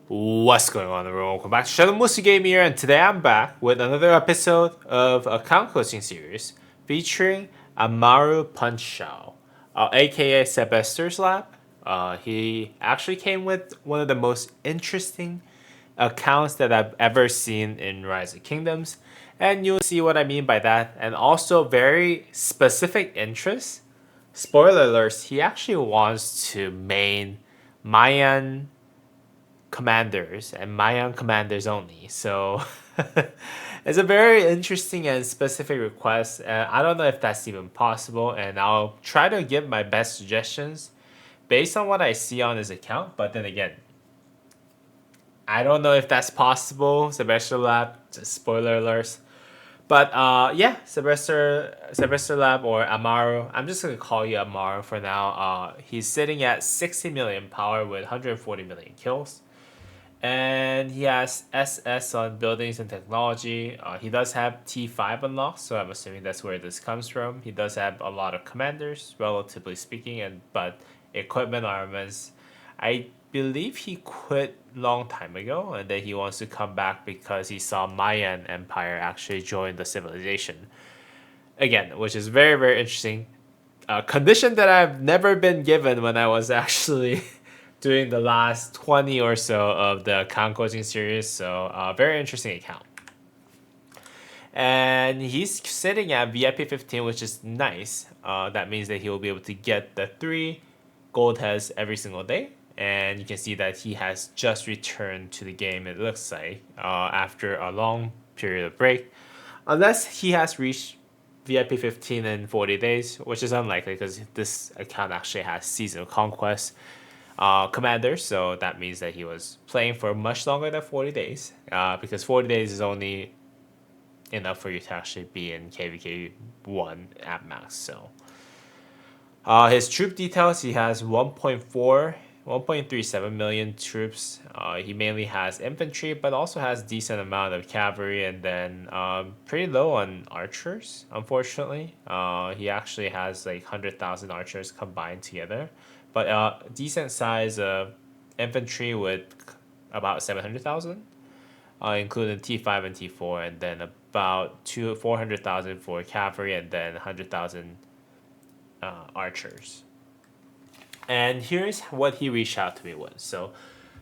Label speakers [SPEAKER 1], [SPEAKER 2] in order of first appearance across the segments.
[SPEAKER 1] What's going on, everyone? Welcome back to Shadow Musu Game here, and today I'm back with another episode of a account coaching series featuring Amaru Punchao, aka SebstersLab. He actually came with one of the most interesting accounts that I've ever seen in Rise of Kingdoms, and you'll see what I mean by that, and also very specific interests. Spoiler alerts, he actually wants to main Mayan commanders and Mayan commanders only. So it's a very interesting and specific request. I don't know if that's even possible, and I'll try to give my best suggestions based on what I see on his account. But then again, I don't know if that's possible. SebstersLab, just spoiler alerts. But yeah, SebstersLab or Amaru. I'm just gonna call you Amaru for now. He's sitting at 60 million power with 140 million kills. And he has SS on buildings and technology. He does have T5 unlocked, so I'm assuming that's where this comes from. He does have a lot of commanders, relatively speaking, and but equipment armaments. I believe he quit long time ago, and then he wants to come back because he saw Mayan Empire actually join the civilization again, which is very very interesting. A condition that I've never been given when I was actually doing the last 20 or so of the account coaching series. So, very interesting account. And he's sitting at VIP 15, which is nice. That means that he will be able to get the 3 gold heads every single day. And you can see that he has just returned to the game, it looks like, after a long period of break. Unless he has reached VIP 15 in 40 days, which is unlikely because this account actually has Season of Conquest commander, so that means that he was playing for much longer than 40 days, because 40 days is only enough for you to actually be in KVK 1 at max. So his troop details, he has 1.37 million troops. He mainly has infantry, but also has decent amount of cavalry, and then pretty low on archers, unfortunately. He actually has like 100,000 archers combined together, but decent size of infantry with about 700,000, including T5 and T4, and then about 400,000 for cavalry, and then 100,000 archers. And here's what he reached out to me with. So,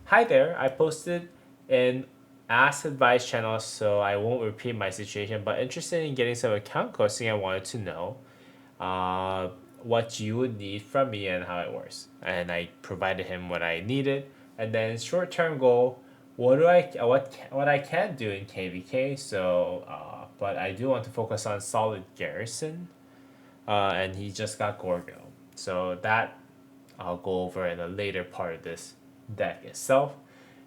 [SPEAKER 1] hi there. I posted an Ask Advice channel, so I won't repeat my situation, but interested in getting some account coaching. I wanted to know what you would need from me and how it works. And I provided him what I needed. And then short term goal, what I can do in KVK. So, but I do want to focus on solid garrison. And he just got Gorgo. So that I'll go over in a later part of this deck itself.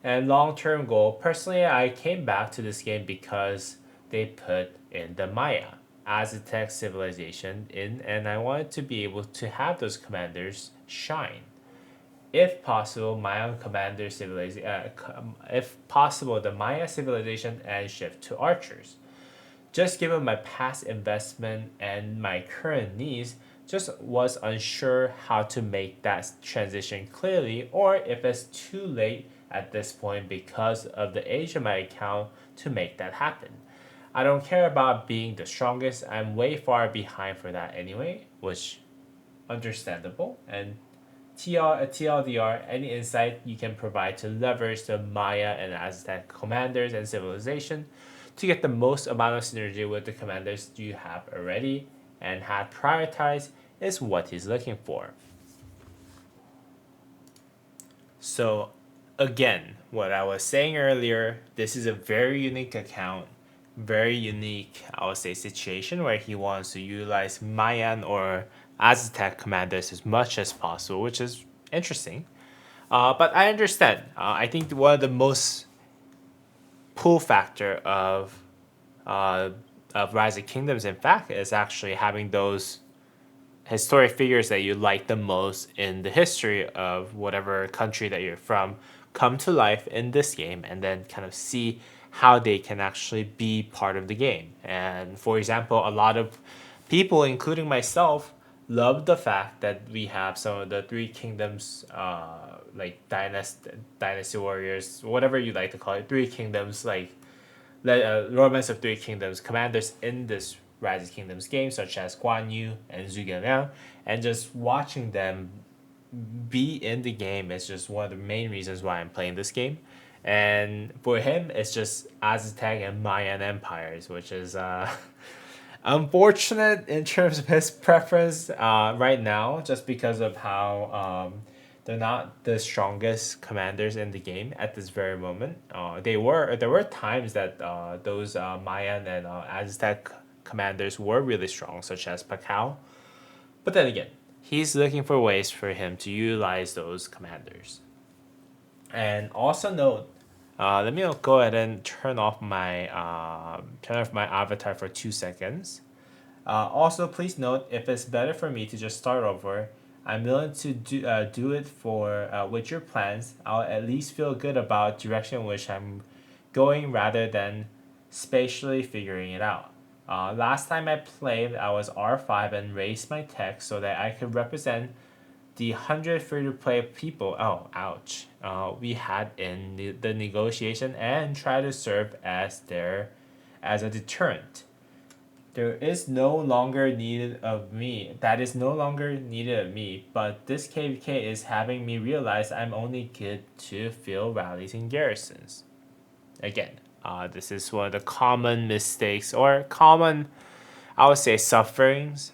[SPEAKER 1] And long-term goal, personally, I came back to this game because they put in the Maya Aztec civilization in, and I wanted to be able to have those commanders shine. If possible, Mayan commander civilization, if possible, the Maya civilization and shift to archers. Just given my past investment and my current needs, just was unsure how to make that transition clearly, or if it's too late at this point because of the age of my account to make that happen. I don't care about being the strongest. I'm way far behind for that anyway, which understandable. And TLDR, any insight you can provide to leverage the Maya and Aztec commanders and civilization to get the most amount of synergy with the commanders you have already and have prioritized is what he's looking for. So, again, what I was saying earlier, this is a very unique account, very unique, I would say, situation where he wants to utilize Mayan or Aztec commanders as much as possible, which is interesting. But I understand. I think one of the most pull factor of Rise of Kingdoms, in fact, is actually having those historic figures that you like the most in the history of whatever country that you're from come to life in this game, and then kind of see how they can actually be part of the game. And for example, a lot of people, including myself, love the fact that we have some of the Three Kingdoms like dynasty warriors, whatever you like to call it, Three Kingdoms, like Romance of Three Kingdoms commanders in this Rise of Kingdoms game, such as Guan Yu and Zhuge Liang, and just watching them be in the game is just one of the main reasons why I'm playing this game. And for him, it's just Aztec and Mayan empires, which is unfortunate in terms of his preference right now, just because of how they're not the strongest commanders in the game at this very moment. There were times that those Mayan and Aztec commanders were really strong, such as Pacquiao. But then again, he's looking for ways for him to utilize those commanders. And also note, let me go ahead and turn off my avatar for 2 seconds. Also, please note, if it's better for me to just start over, I'm willing to do it for with your plans. I'll at least feel good about direction in which I'm going rather than spatially figuring it out. Last time I played, I was R5 and raised my tech so that I could represent the 100 free-to-play people, oh, ouch, we had in the negotiation and try to serve as a deterrent. There is no longer needed of me. That is no longer needed of me, but this KVK is having me realize I'm only good to fill rallies and garrisons. Again, this is one of the common mistakes or common, I would say, sufferings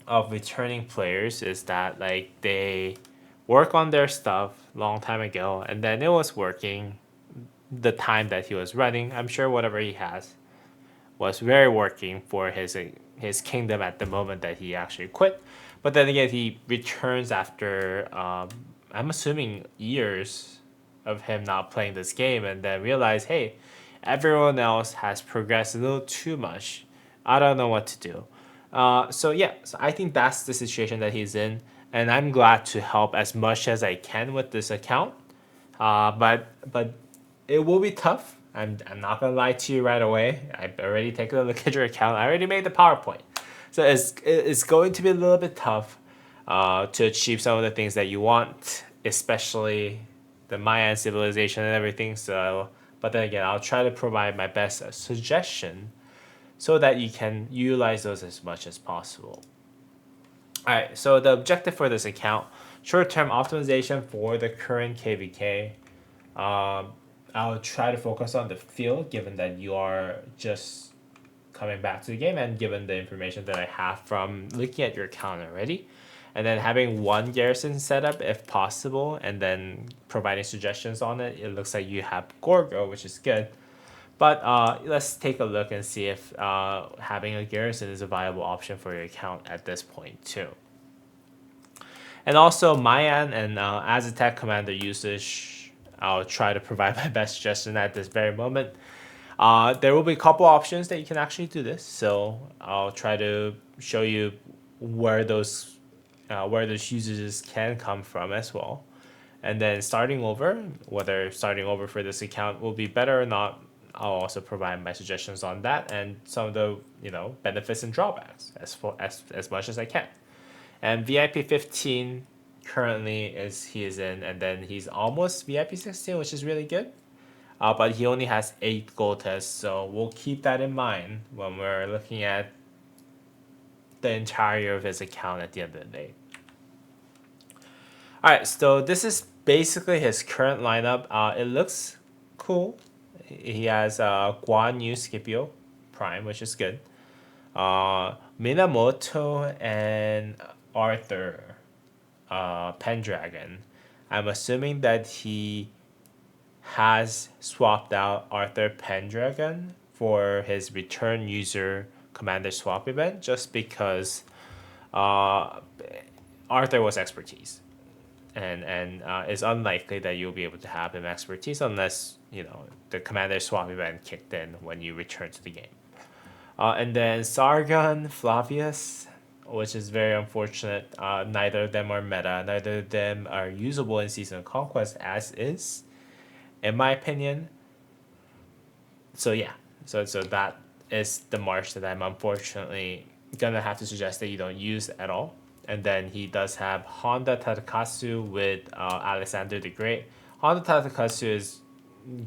[SPEAKER 1] of returning players is that like they work on their stuff long time ago and then it was working the time that he was running. I'm sure whatever he has was very working for his kingdom at the moment that he actually quit. But then again, he returns after I'm assuming years of him not playing this game, and then realize, hey, everyone else has progressed a little too much. I don't know what to do. So I think that's the situation that he's in, and I'm glad to help as much as I can with this account. But it will be tough. I'm not gonna lie to you right away. I've already taken a look at your account. I already made the PowerPoint, so it's going to be a little bit tough to achieve some of the things that you want, especially the Mayan civilization and everything. So, but then again, I'll try to provide my best suggestion so that you can utilize those as much as possible. All right, so the objective for this account, short-term optimization for the current KVK. I'll try to focus on the field, given that you are just coming back to the game and given the information that I have from looking at your account already. And then having one garrison set up if possible, and then providing suggestions on it. It looks like you have Gorgo, which is good. But let's take a look and see if having a garrison is a viable option for your account at this point too. And also Mayan and Aztec commander usage, I'll try to provide my best suggestion at this very moment. There will be a couple options that you can actually do this, so I'll try to show you where those usages can come from as well. And then starting over, whether starting over for this account will be better or not, I'll also provide my suggestions on that and some of the benefits and drawbacks as much as I can. And VIP 15 currently he is in, and then he's almost VIP 16, which is really good. But he only has 8 gold tests, so we'll keep that in mind when we're looking at the entirety of his account at the end of the day. Alright, so this is basically his current lineup. It looks cool. He has Guan Yu Scipio Prime, which is good. Minamoto and Arthur Pendragon. I'm assuming that he has swapped out Arthur Pendragon for his return user commander swap event just because Arthur was expertise. And it's unlikely that you'll be able to have him expertise unless the commander swap event kicked in when you return to the game. And then Sargon, Flavius, which is very unfortunate. Neither of them are meta. Neither of them are usable in Season of Conquest as is, in my opinion. So yeah, so that is the march that I'm unfortunately gonna have to suggest that you don't use at all. And then he does have Honda Tadakatsu with Alexander the Great. Honda Tadakatsu is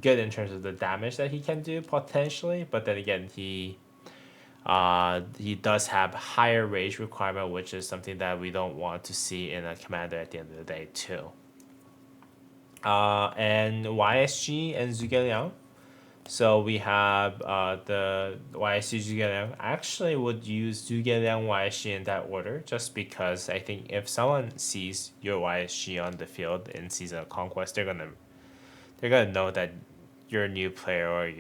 [SPEAKER 1] good in terms of the damage that he can do potentially, but then again he does have higher rage requirement, which is something that we don't want to see in a commander at the end of the day too. And YSG and Zhuge. So we have the YSG Zhuge. I actually would use Zhuge YSG in that order, just because I think if someone sees your YSG on the field in Season of Conquest, they're gonna know that you're a new player, or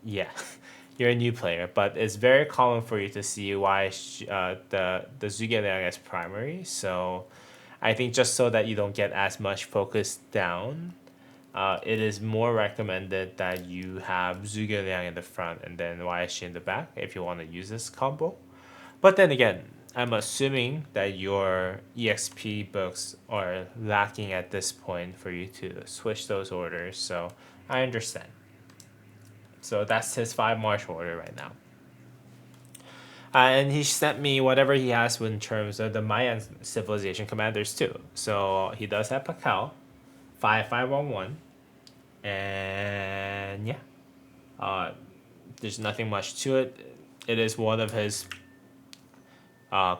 [SPEAKER 1] yeah, you're a new player. But it's very common for you to see YSG, the Zhuge as primary. So I think just so that you don't get as much focus down, it is more recommended that you have Zhuge Liang in the front and then YSG in the back if you want to use this combo. But then again, I'm assuming that your EXP books are lacking at this point for you to switch those orders, so I understand. So that's his 5 March order right now. And he sent me whatever he has in terms of the Mayan civilization commanders too. So he does have Pakal, 5511, and yeah, there's nothing much to it. It is one of his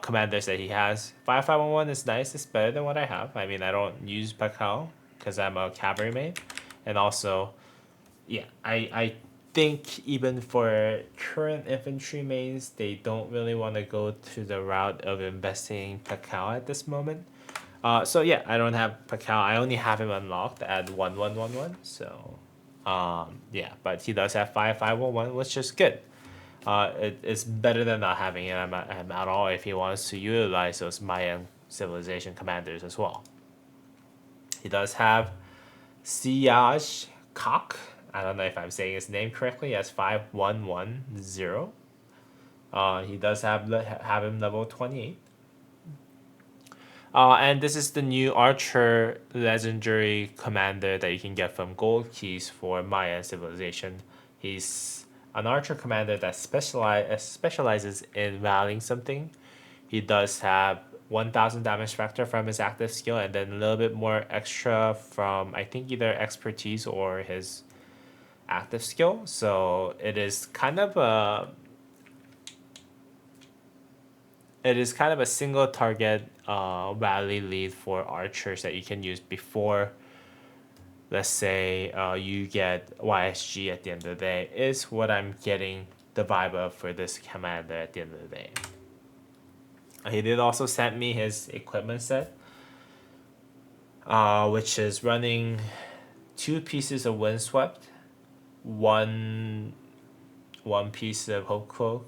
[SPEAKER 1] commanders that he has. 5511 is nice. It's better than what I have. I mean, I don't use Pakal because I'm a cavalry main, and also, yeah, I think even for current infantry mains, they don't really want to go to the route of investing Pakal at this moment. So yeah, I don't have Pakal. I only have him unlocked at 1111. So, yeah, but he does have 5511, which is good. It's better than not having it at all if he wants to utilize those Mayan civilization commanders as well. He does have Siyaj Kak. I don't know if I'm saying his name correctly. As 5110. He does have him level 28. And this is the new Archer legendary commander that you can get from Gold Keys for Mayan Civilization. He's an Archer commander that specializes in rallying something. He does have 1000 damage factor from his active skill, and then a little bit more extra from, I think, either expertise or his active skill. So it is kind of a single target rally lead for archers that you can use before, let's say, you get YSG at the end of the day, is what I'm getting the vibe of for this commander at the end of the day. He did also send me his equipment set, which is running 2 pieces of Windswept, one piece of Hope Cloak,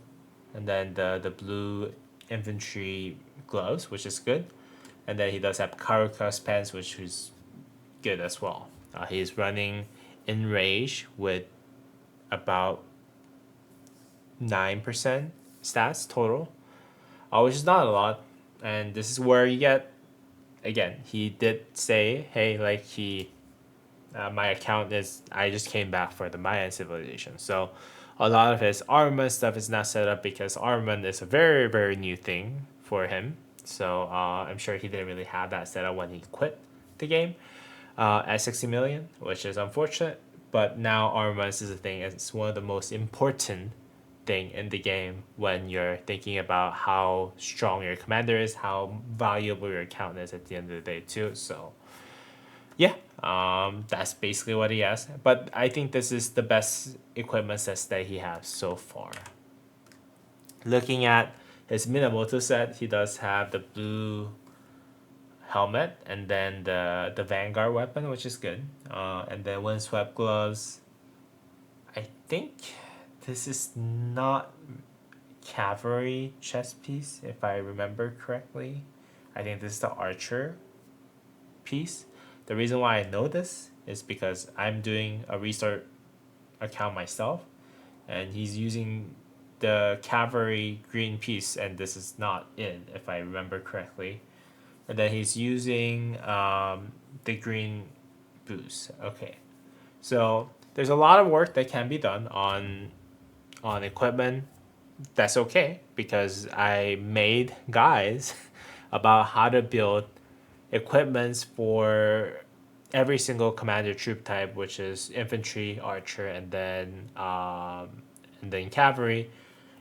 [SPEAKER 1] and then the blue infantry gloves, which is good. And then he does have Karuka's pants, which is good as well. He's running Enrage with about 9% stats total, which is not a lot. And this is where you get, again, he did say, hey, like my account is, I just came back for the Mayan civilization. So a lot of his armament stuff is not set up because armament is a very, very new thing for him. So I'm sure he didn't really have that set up when he quit the game at 60 million, which is unfortunate. But now armament is a thing. It's one of the most important thing in the game when you're thinking about how strong your commander is, how valuable your account is at the end of the day too. So yeah, that's basically what he has. But I think this is the best equipment sets that he has so far. Looking at his Minamoto set, he does have the blue helmet and then the Vanguard weapon, which is good. And then windswept gloves. I think this is not cavalry chest piece, if I remember correctly. I think this is the archer piece. The reason why I know this is because I'm doing a restart account myself, and he's using the cavalry green piece, and this is not in, if I remember correctly. And then he's using the green boost. Okay, so there's a lot of work that can be done on equipment that's okay because I made guides about how to build equipments for every single commander troop type, which is infantry, archer, and then cavalry,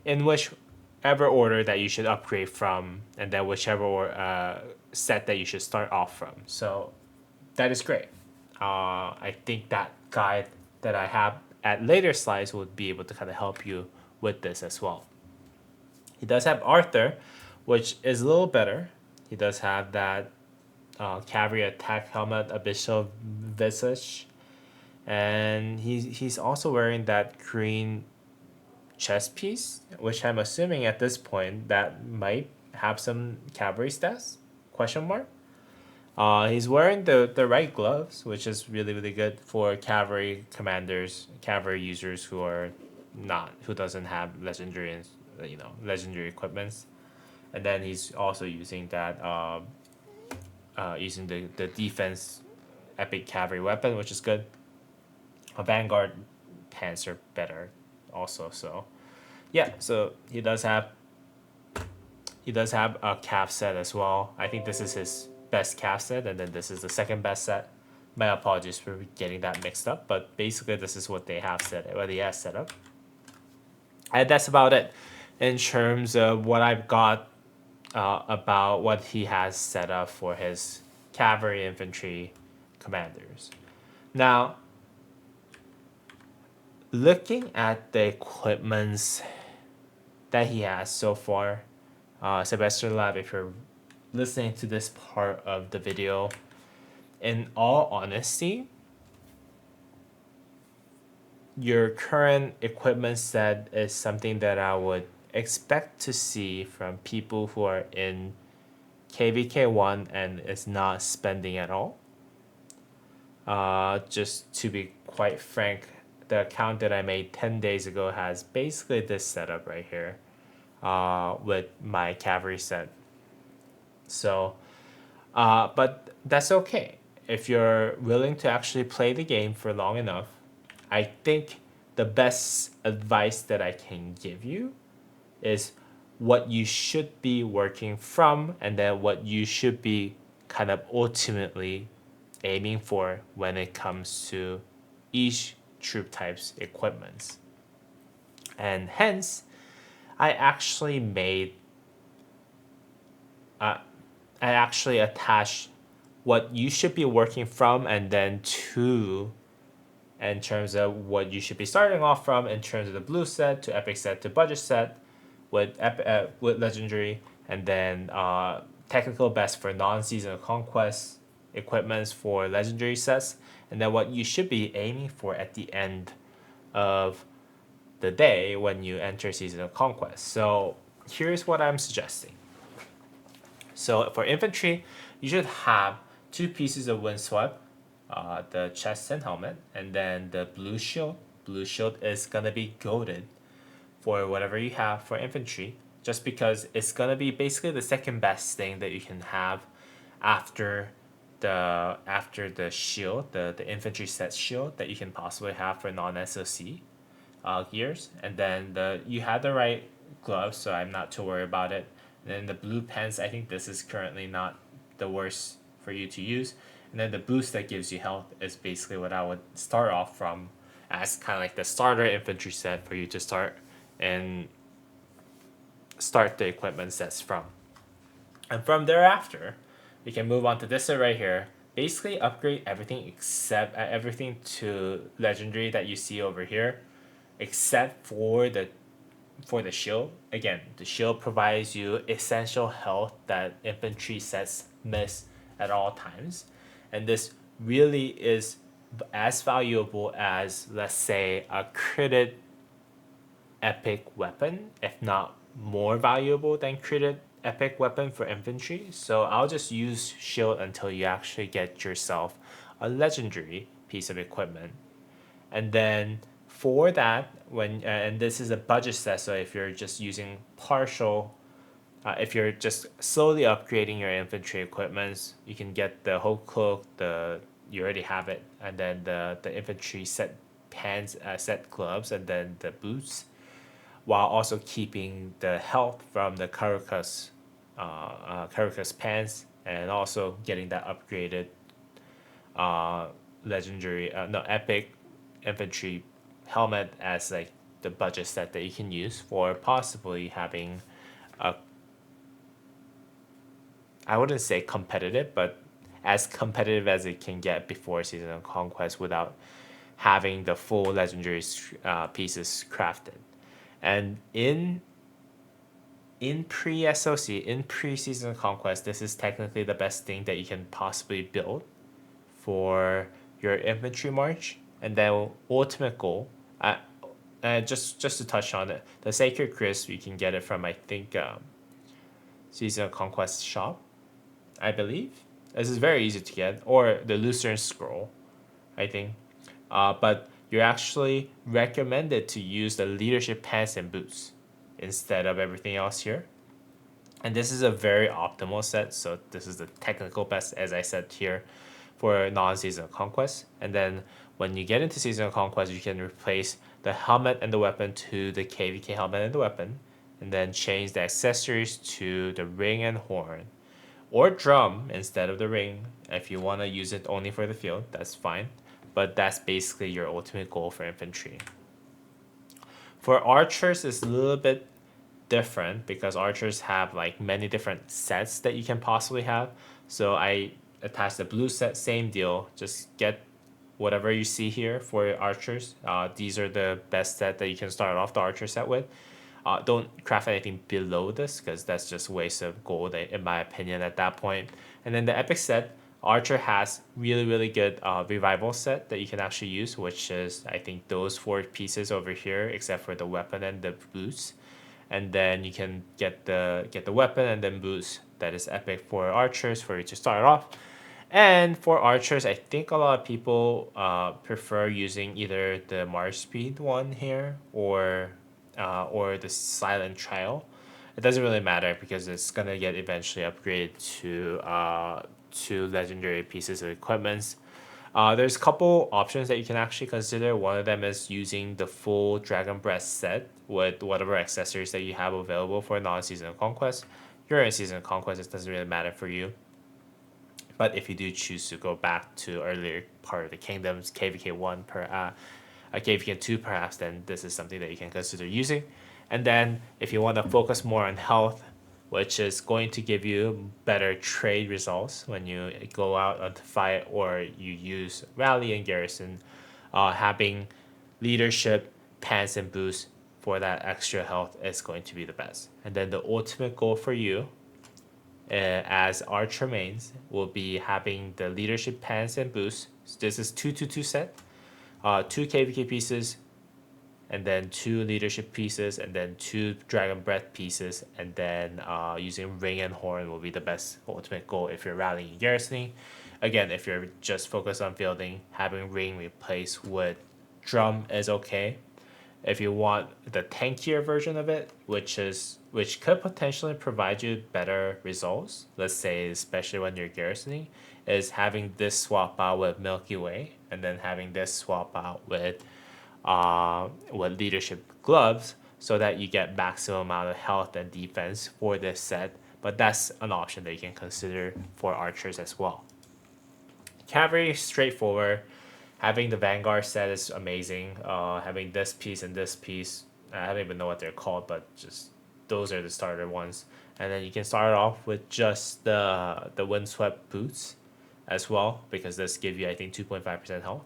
[SPEAKER 1] in whichever order that you should upgrade from, and then set that you should start off from. So that is great. I think that guide that I have at later slides would be able to kind of help you with this as well. He does have Arthur, which is a little better. He does have that cavalry attack helmet, abyssal visage, and he's also wearing that green chest piece, which I'm assuming at this point that might have some cavalry stats? Question mark. He's wearing the right gloves, which is really really good for cavalry commanders, cavalry users who doesn't have legendary legendary equipments. And then he's also using using the defense epic cavalry weapon, which is good. A vanguard pants are better, also. So yeah, so he does have a calf set as well. I think this is his best calf set, and then this is the second best set. My apologies for getting that mixed up, but basically this is what he has set up, and that's about it in terms of what I've got about what he has set up for his cavalry infantry commanders. Now, looking at the equipments that he has so far, SebstersLab, if you're listening to this part of the video, in all honesty, your current equipment set is something that I would expect to see from people who are in KVK1 and is not spending at all. Just to be quite frank, the account that I made 10 days ago has basically this setup right here with my cavalry set. So, but that's okay. If you're willing to actually play the game for long enough, I think the best advice that I can give you is what you should be working from, and then what you should be kind of ultimately aiming for when it comes to each troop type's equipments. And hence, I actually made I actually attached what you should be working from, and then to in terms of what you should be starting off from in terms of the blue set to epic set to budget set with legendary, and then technical best for non-seasonal conquest equipments for legendary sets, and then what you should be aiming for at the end of the day when you enter seasonal conquest. So here's what I'm suggesting. So for infantry, you should have two pieces of windswept, the chest and helmet, and then the blue shield. Blue shield is gonna be goaded for whatever you have for infantry, just because it's gonna be basically the second best thing that you can have after the shield, the infantry set shield that you can possibly have for non-SOC gears. And then you had the right gloves, so I'm not too worried about it. And then the blue pants, I think this is currently not the worst for you to use. And then the boost that gives you health is basically what I would start off from as kind of like the starter infantry set for you to start and start the equipment sets from. And from thereafter, we can move on to this set right here. Basically upgrade everything except everything to legendary that you see over here, except for the shield. Again, the shield provides you essential health that infantry sets miss at all times. And this really is as valuable as, let's say, a critted epic weapon, if not more valuable than critted epic weapon for infantry. So I'll just use shield until you actually get yourself a legendary piece of equipment. And then for that, and this is a budget set, so if you're just using if you're just slowly upgrading your infantry equipments, you can get the whole cloak, you already have it, and then the infantry set pants, set gloves, and then the boots. while also keeping the health from the Caracas pants, and also getting that upgraded uh, legendary no epic infantry helmet as like the budget set that you can use for possibly having a, I wouldn't say competitive, but as competitive as it can get before Season of Conquest without having the full legendary pieces crafted. And in pre SOC, in pre Season Conquest, this is technically the best thing that you can possibly build for your infantry march. And then ultimate goal, just to touch on it, the Sacred Crisp, you can get it from, I think, Season of Conquest shop, I believe. This is very easy to get, or the Lucerne Scroll, I think. But you're actually recommended to use the leadership pants and boots instead of everything else here. And this is a very optimal set, so this is the technical best, as I said here, for non-season conquest. And then when you get into season conquest, you can replace the helmet and the weapon to the KVK helmet and the weapon, and then change the accessories to the ring and horn, or drum instead of the ring. If you want to use it only for the field, that's fine. But that's basically your ultimate goal for infantry. For archers, it's a little bit different because archers have like many different sets that you can possibly have. So I attached the blue set, same deal. Just get whatever you see here for archers. These are the best set that you can start off the archer set with. Don't craft anything below this because that's just waste of gold in my opinion at that point. And then the epic set, Archer has really good revival set that you can actually use, which is I think those 4 pieces over here, except for the weapon and the boots. And then you can get the weapon and then boots that is epic for archers for you to start off. And for archers, I think a lot of people prefer using either the March Speed one here or the Silent Trial. It doesn't really matter because it's gonna get eventually upgraded to legendary pieces of equipment. There's a couple options that you can actually consider. One of them is using the full Dragon Breath set with whatever accessories that you have available for non-season of conquest. You're in season of conquest, it doesn't really matter for you. But if you do choose to go back to earlier part of the kingdoms, KVK1 KVK2 perhaps, then this is something that you can consider using. And then if you want to focus more on health, which is going to give you better trade results when you go out onto fight or you use rally and garrison, having leadership, pants, and boost for that extra health is going to be the best. And then the ultimate goal for you as archer mains will be having the leadership pants and boost. So this is 2-2-2 set, 2 KVK pieces, and then 2 leadership pieces, and then 2 dragon breath pieces, and then using ring and horn will be the best ultimate goal if you're rallying and garrisoning. Again, if you're just focused on fielding, having ring replaced with drum is okay. If you want the tankier version of it, which could potentially provide you better results, let's say especially when you're garrisoning, is having this swap out with Milky Way, and then having this swap out with leadership gloves, so that you get maximum amount of health and defense for this set. But that's an option that you can consider for archers as well. Cavalry, straightforward. Having the Vanguard set is amazing. Having this piece and this piece, I don't even know what they're called, but just those are the starter ones. And then you can start off with just the windswept boots as well, because this give you I think 2.5% health.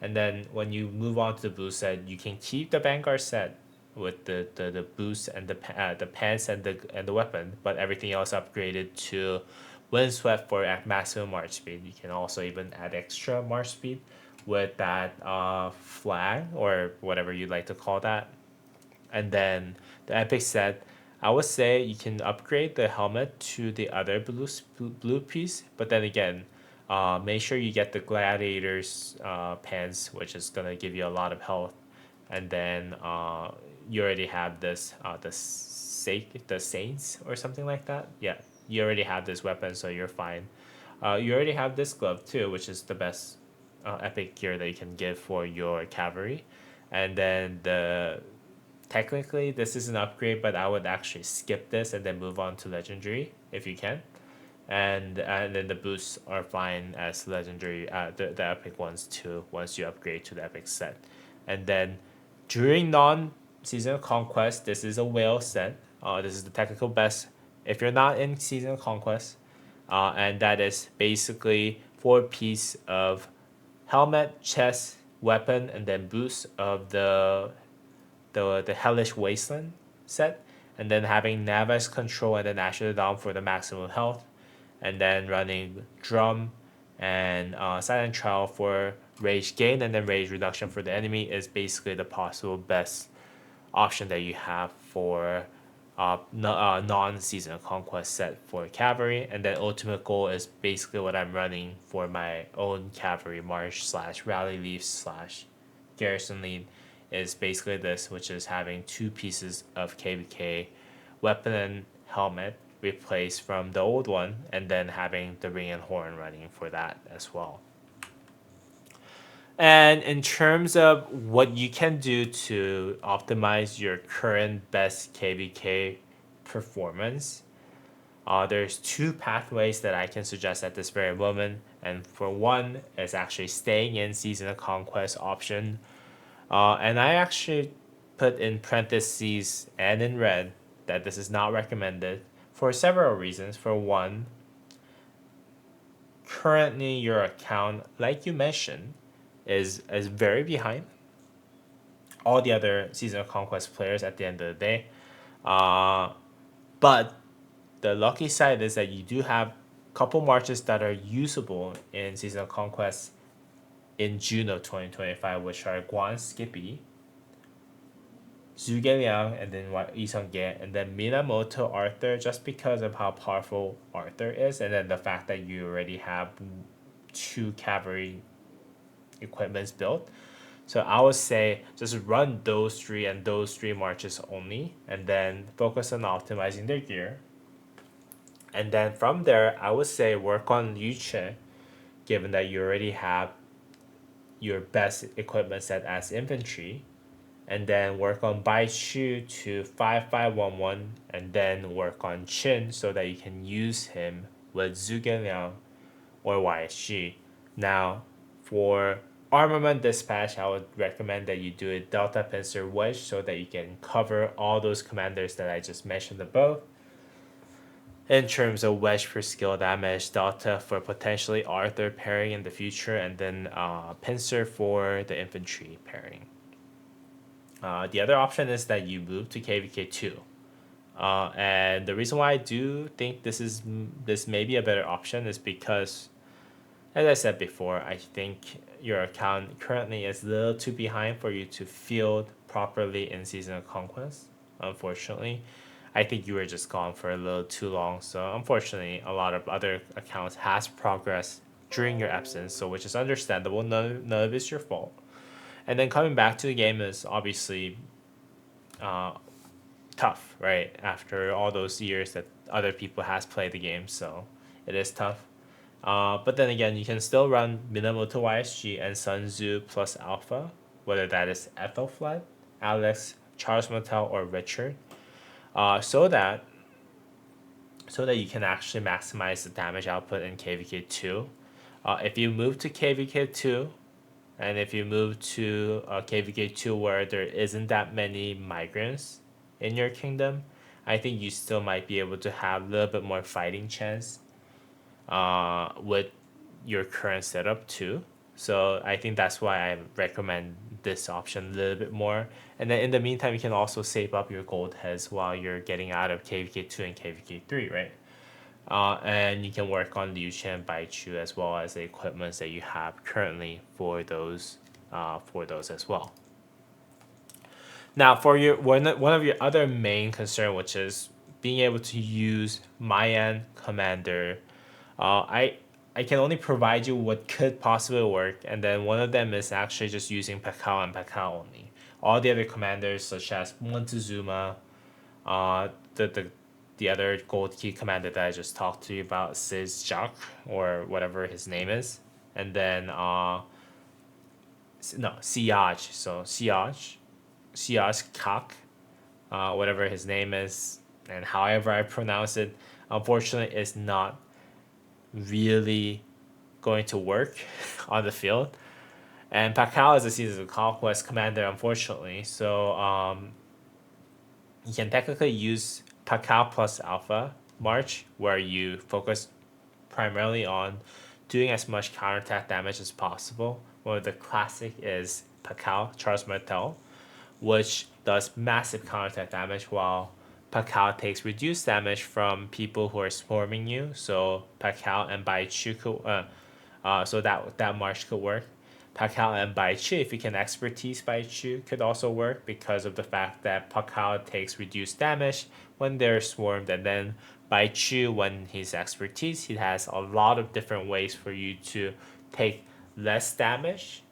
[SPEAKER 1] And then when you move on to the boost set, you can keep the Vanguard set with the boost and the pants and the weapon, but everything else upgraded to windswept for at maximum march speed. You can also even add extra march speed with that flag or whatever you'd like to call that. And then the epic set, I would say you can upgrade the helmet to the other blue piece, but then again, make sure you get the gladiators pants, which is gonna give you a lot of health. And then you already have this the saints or something like that. Yeah, you already have this weapon, so you're fine. You already have this glove too, which is the best epic gear that you can give for your cavalry. And then technically this is an upgrade, but I would actually skip this and then move on to legendary if you can. And then the boosts are fine as legendary, the epic ones too, once you upgrade to the epic set. And then during non-season conquest, this is a whale set. This is the technical best if you're not in season conquest. And that is basically 4 piece of helmet, chest, weapon, and then boost of the Hellish Wasteland set, and then having Navis control and then Ashadam for the maximum health, and then running Drum and Silent Trial for rage gain and then rage reduction for the enemy is basically the possible best option that you have for non-season conquest set for cavalry. And then ultimate goal is basically what I'm running for my own cavalry march slash rally leaf slash garrison lead, is basically this, which is having 2 pieces of KVK weapon and helmet replaced from the old one, and then having the ring and horn running for that as well. And in terms of what you can do to optimize your current best KVK performance, there's 2 pathways that I can suggest at this very moment. And for one is actually staying in Season of Conquest option. And I actually put in parentheses and in red that this is not recommended for several reasons. For one, currently your account, like you mentioned, is very behind all the other Season of Conquest players at the end of the day. But the lucky side is that you do have a couple marches that are usable in Season of Conquest in June of 2025, which are Guan Skippy, Zhuge Liang, and then Yi Ge, and then Minamoto Arthur, just because of how powerful Arthur is, and then the fact that you already have 2 cavalry equipments built. So I would say just run those 3 and those 3 marches only, and then focus on optimizing their gear. And then from there, I would say work on Yuche, given that you already have your best equipment set as infantry, and then work on Bai Shu to 5511, and then work on Chin so that you can use him with Zhuge Liang or YSG. Now, for armament dispatch, I would recommend that you do a Delta Pincer Wedge so that you can cover all those commanders that I just mentioned above. In terms of wedge for skill damage, Delta for potentially Arthur pairing in the future, and then Pincer for the infantry pairing. The other option is that you move to KVK2. And the reason why I do think this may be a better option is because, as I said before, I think your account currently is a little too behind for you to field properly in Season of Conquest, unfortunately. I think you were just gone for a little too long, so unfortunately a lot of other accounts has progressed during your absence, so which is understandable. None of it's your fault. And then coming back to the game is obviously tough, right? After all those years that other people has played the game, so it is tough. But then again, you can still run Minamoto YSG and Sun Tzu plus Alpha, whether that is Ethelflaed, Alex, Charles Martel, or Richard, so that you can actually maximize the damage output in KVK2. If you move to KVK2, and if you move to KVK2 where there isn't that many migrants in your kingdom, I think you still might be able to have a little bit more fighting chance with your current setup too. So I think that's why I recommend this option a little bit more. And then in the meantime, you can also save up your gold heads while you're getting out of KVK2 and KVK3, right? And you can work on Liu Chen, Bai Chu, as well as the equipments that you have currently for those as well. Now, for your one of your other main concern, which is being able to use Mayan Commander, I can only provide you what could possibly work, and then one of them is actually just using Pakao and Pakao only. All the other commanders, such as Montezuma, the other gold key commander that I just talked to you about, Jacques, or whatever his name is, and then Siage, so Siage Kak, whatever his name is, and however I pronounce it, unfortunately, is not really going to work on the field. And Pacquiao is a Seasons of Conquest commander, unfortunately. So you can technically use Pacquiao plus Alpha March, where you focus primarily on doing as much counterattack damage as possible. One of the classic is Pacquiao, Charles Martel, which does massive counterattack damage while Pacquiao takes reduced damage from people who are swarming you. So Pacquiao and Baichu could, so that march could work. Pacquiao and Baichu, if you can expertise Baichu, could also work because of the fact that Pacquiao takes reduced damage when they're swarmed, and then Baichu, when he's expertise, he has a lot of different ways for you to take less damage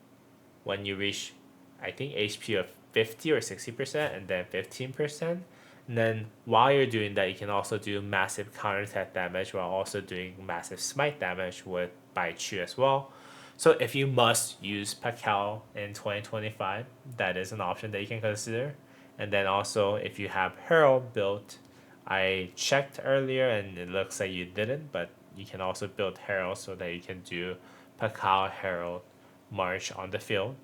[SPEAKER 1] when you reach, I think, HP of 50 or 60%, and then 15%. And then while you're doing that, you can also do massive counterattack damage while also doing massive smite damage with Baichu as well. So if you must use Pacquiao in 2025, that is an option that you can consider. And then also, if you have Herald built, I checked earlier and it looks like you didn't, but you can also build Herald so that you can do Pacquiao Herald March on the field.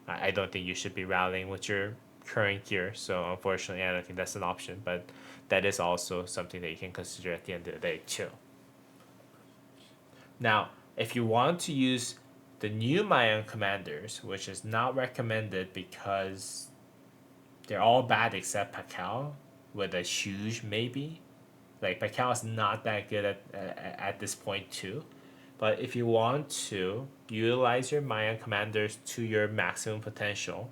[SPEAKER 1] I don't think you should be rallying with your current gear, so unfortunately, I don't think that's an option, but that is also something that you can consider at the end of the day, too. Now, if you want to use the new Mayan commanders, which is not recommended because they're all bad except Pacquiao, with a huge maybe. Like Pacquiao is not that good at this point too. But if you want to utilize your Mayan commanders to your maximum potential,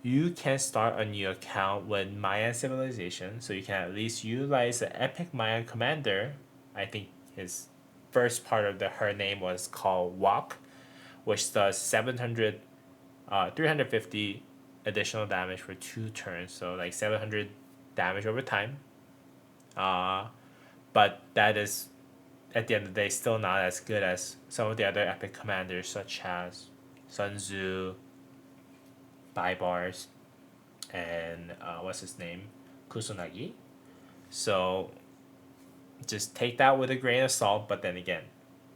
[SPEAKER 1] you can start a new account with Mayan Civilization. So you can at least utilize the Epic Mayan commander. I think his first part of her name was called Walk, which does 350 additional damage for 2 turns. So like 700 damage over time. But that is, at the end of the day, still not as good as some of the other epic commanders such as Sun Tzu, Baibars, and what's his name? Kusunagi. So just take that with a grain of salt, but then again,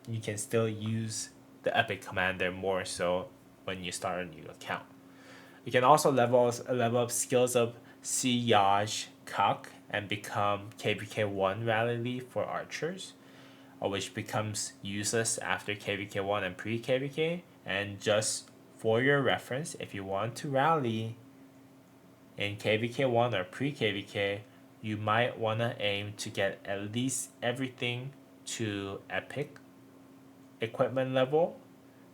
[SPEAKER 1] you can still use the epic commander more so when you start a new account. You can also level up skills of Siyaj Kak and become KVK1 Rally Leaf for archers, which becomes useless after KVK1 and pre-KVK. And just for your reference, if you want to rally in KVK1 or pre-KVK, you might want to aim to get at least everything to epic equipment level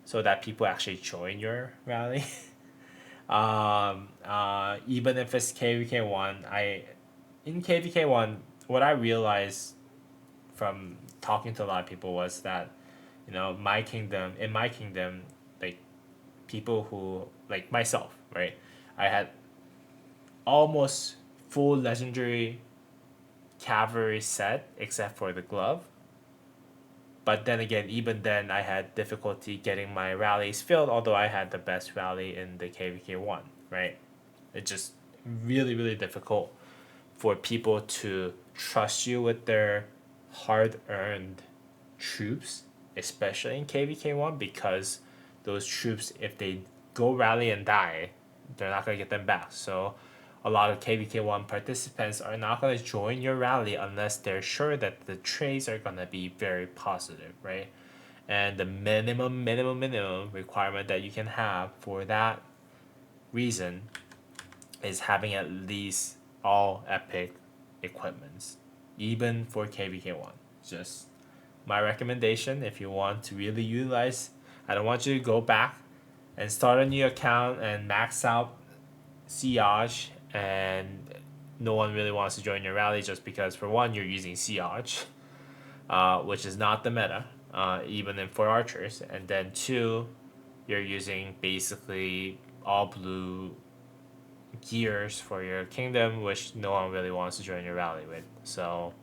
[SPEAKER 1] so that people actually join your rally. Even if it's KVK1, in KVK1, what I realized from talking to a lot of people was that, in my kingdom, like people who, like myself, right? I had almost full legendary cavalry set except for the glove. But then again, even then, I had difficulty getting my rallies filled, although I had the best rally in the KVK1, right? It's just really, really difficult for people to trust you with their hard earned troops, especially in KVK1, because those troops, if they go rally and die, they're not going to get them back. So a lot of KVK1 participants are not going to join your rally unless they're sure that the trades are going to be very positive, right? And the minimum requirement that you can have for that reason is having at least all epic equipments, even for KVK1. Just my recommendation if you want to really utilize. I don't want you to go back and start a new account and max out Siege, and no one really wants to join your rally just because, for one, you're using Siege, which is not the meta, even for archers, and then two, you're using basically all blue gears for your kingdom, which no one really wants to join your rally with. So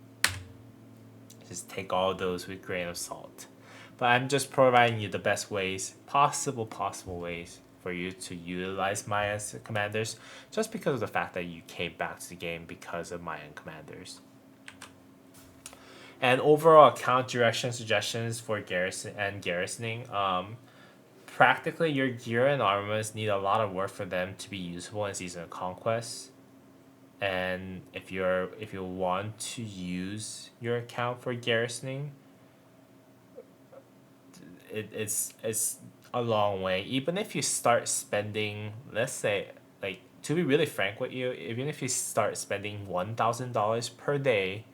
[SPEAKER 1] just take all those with a grain of salt. But I'm just providing you the best ways, possible ways for you to utilize Maya's commanders, just because of the fact that you came back to the game because of Mayan commanders. And overall account direction suggestions for garrisoning. Practically, your gear and armors need a lot of work for them to be useful in Season of Conquest. And if you want to use your account for garrisoning, it's a long way. Even if you start spending, let's say, like, to be really frank with you, even if you start spending $1,000 per day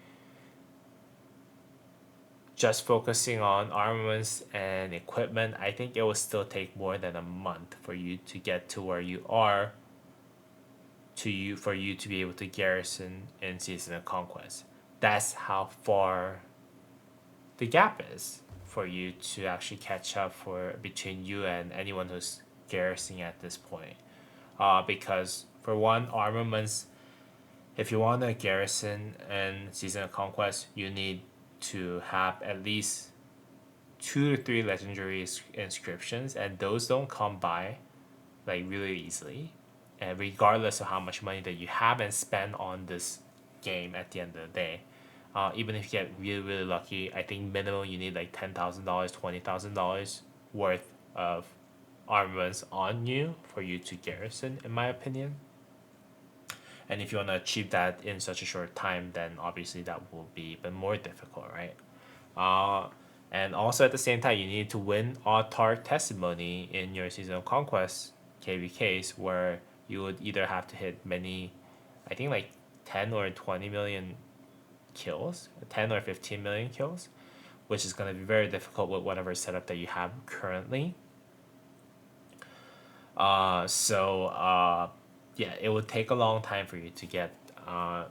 [SPEAKER 1] just focusing on armaments and equipment, I think it will still take more than a month for you to get to where you are for you to be able to garrison in Season of Conquest. That's how far the gap is for you to actually catch up for between you and anyone who's garrisoning at this point. Because for one, armaments, if you want to garrison in Season of Conquest, you need to have at least 2 to 3 legendary inscriptions, and those don't come by like really easily. And regardless of how much money that you have and spend on this game at the end of the day, even if you get really lucky, I think minimum you need like $10,000, $20,000 worth of armaments on you for you to garrison, in my opinion. And if you want to achieve that in such a short time, then obviously that will be even more difficult, right? And also at the same time, you need to win Autarch Testimony in your Season of Conquest KVKs, where you would either have to hit many, I think like 10 or 20 million kills, 10 or 15 million kills, which is going to be very difficult with whatever setup that you have currently. Yeah, it would take a long time for you to get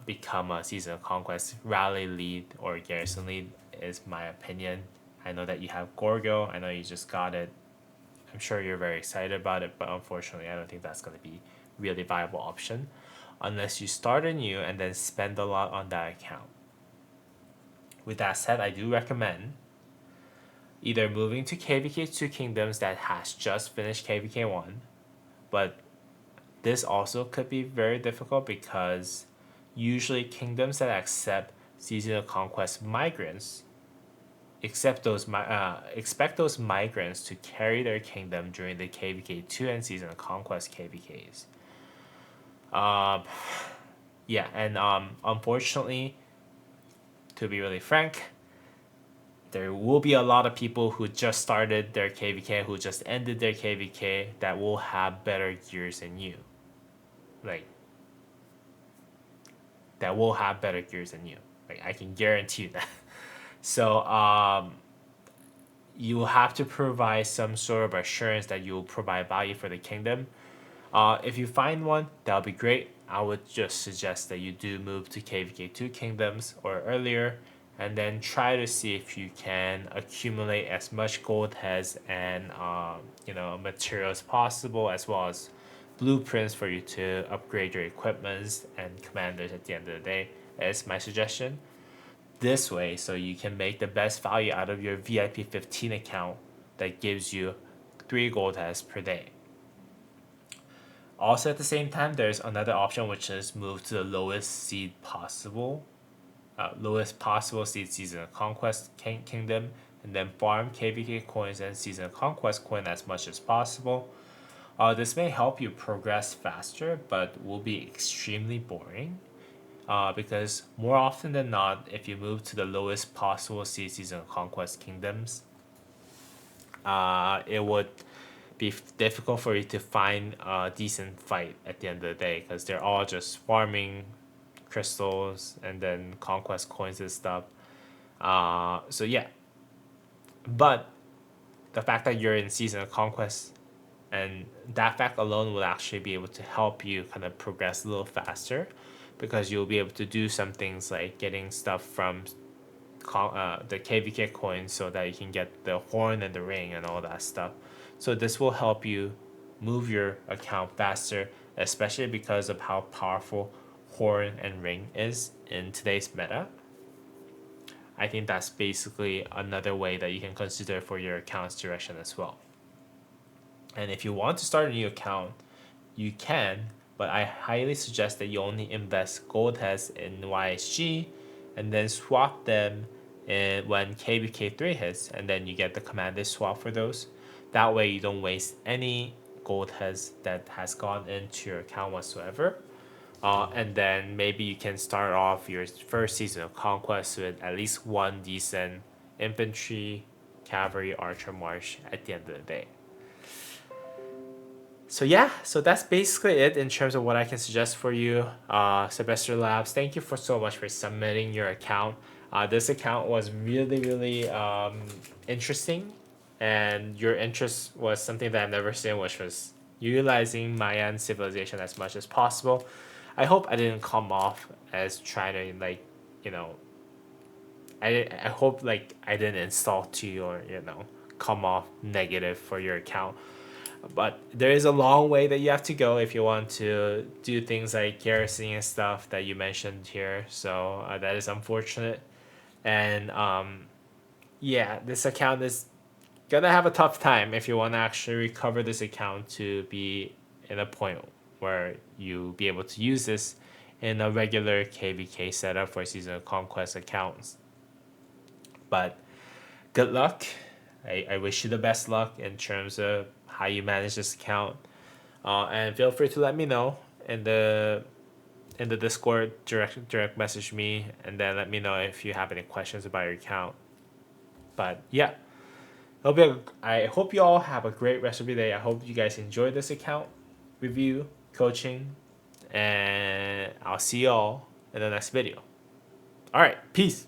[SPEAKER 1] become a Season of Conquest rally lead or garrison lead, is my opinion. I know that you have Gorgo. I know you just got it. I'm sure you're very excited about it, but unfortunately, I don't think that's going to be really viable option unless you start anew and then spend a lot on that account. With that said, I do recommend either moving to KVK 2 Kingdoms that has just finished KVK 1, but this also could be very difficult because usually kingdoms that accept Season of Conquest migrants expect those migrants to carry their kingdom during the KVK 2 and Season of Conquest KVKs. Yeah, and unfortunately, to be really frank, there will be a lot of people who just started their KVK, who just ended their KVK, that will have better gears than you. Like, that will have better gears than you. Like, I can guarantee you that. So, you will have to provide some sort of assurance that you will provide value for the kingdom. If you find one, that'll be great. I would just suggest that you do move to KVK 2 Kingdoms or earlier, and then try to see if you can accumulate as much gold heads and materials possible, as well as blueprints for you to upgrade your equipments and commanders at the end of the day. Is my suggestion. This way, so you can make the best value out of your VIP 15 account that gives you 3 gold heads per day. Also, at the same time, there's another option, which is move to the lowest possible seed Season of Conquest Kingdom, and then farm KVK coins and Season of Conquest coin as much as possible. This may help you progress faster, but will be extremely boring. Because more often than not, if you move to the lowest possible Season of Conquest Kingdoms, it would be difficult for you to find a decent fight at the end of the day, because they're all just farming crystals and then conquest coins and stuff. So yeah, but the fact that you're in Season of Conquest, and that fact alone will actually be able to help you kind of progress a little faster, because you'll be able to do some things like getting stuff from the KVK coins so that you can get the horn and the ring and all that stuff. So this will help you move your account faster, especially because of how powerful horn and ring is in today's meta. I think that's basically another way that you can consider for your account's direction as well. And if you want to start a new account, you can, but I highly suggest that you only invest gold heads in YSG and then swap them when KBK3 hits, and then you get the commanded swap for those. That way you don't waste any gold heads that has gone into your account whatsoever. And then maybe you can start off your first season of Conquest with at least one decent infantry, cavalry, archer march at the end of the day. So yeah, so that's basically it in terms of what I can suggest for you. SebstersLabs, thank you for so much for submitting your account. This account was really interesting, and your interest was something that I've never seen, which was utilizing Mayan civilization as much as possible. I hope I didn't come off as trying to like, you know, I hope like I didn't insult to you or come off negative for your account. But there is a long way that you have to go if you want to do things like garrisoning and stuff that you mentioned here. So that is unfortunate. And yeah, this account is gonna have a tough time if you want to actually recover this account to be in a point where you be able to use this in a regular KVK setup for Season of Conquest accounts. But good luck. I wish you the best luck in terms of how you manage this account. And feel free to let me know in the Discord. Direct message me, and then let me know if you have any questions about your account. But yeah, I hope you all have a great rest of your day. I hope you guys enjoy this account review, coaching, and I'll see you all in the next video. All right, peace.